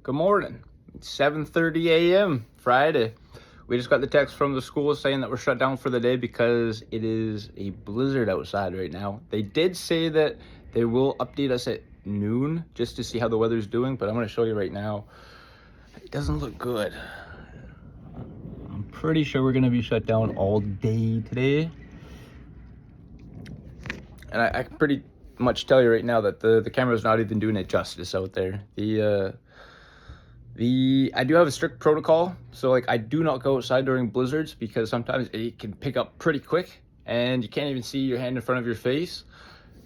Good morning. It's 7:30 a.m. Friday. We just got the text from the school saying that we're shut down for the day because it is a blizzard outside right now. They did say that they will update us at noon just to see how the weather's doing, but I'm going to show you right now. It doesn't look good. I'm pretty sure we're going to be shut down all day today. And I can pretty much tell you right now that the camera's not even doing it justice out there. I do have a strict protocol, so like I do not go outside during blizzards because sometimes it can pick up pretty quick and you can't even see your hand in front of your face.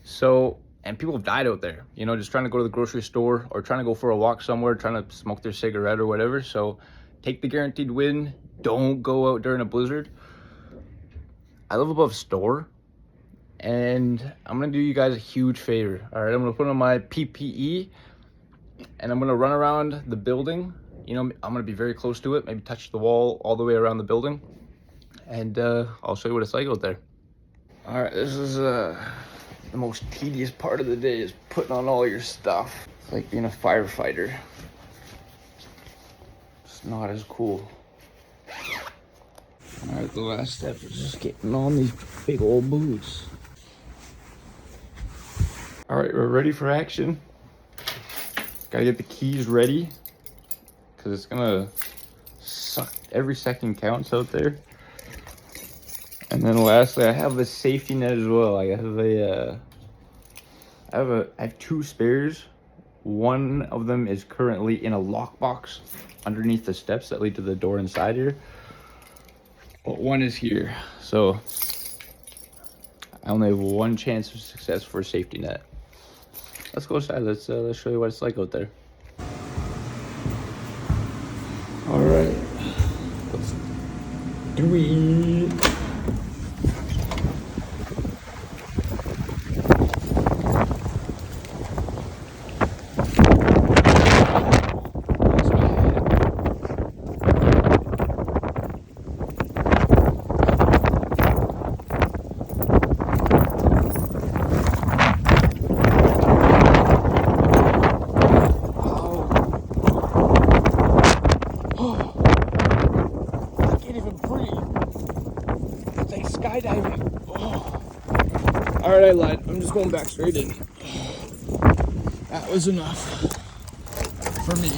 So, and people have died out there, you know, just trying to go to the grocery store or trying to go for a walk somewhere, trying to smoke their cigarette or whatever. So take the guaranteed win. Don't go out during a blizzard. I live above a store and I'm gonna do you guys a huge favor. All right, I'm gonna put on my PPE and I'm gonna run around the building. You know, I'm gonna be very close to it, maybe touch the wall all the way around the building, and I'll show you what it's like out there. All right, this is the most tedious part of the day, is putting on all your stuff. It's like being a firefighter. It's not as cool. All right, the last step is just getting on these big old boots. All right, we're ready for action. Gotta get the keys ready because it's gonna suck. Every second counts out there. And then lastly, I have the safety net as well. I have two spares. One of them is currently in a lockbox underneath the steps that lead to the door inside here. But one is here, so I only have one chance of success for a safety net. Let's go outside. Let's show you what it's like out there. All right, let's do it. Skydiving. Oh. All right, I lied. I'm just going back straight in. That was enough for me.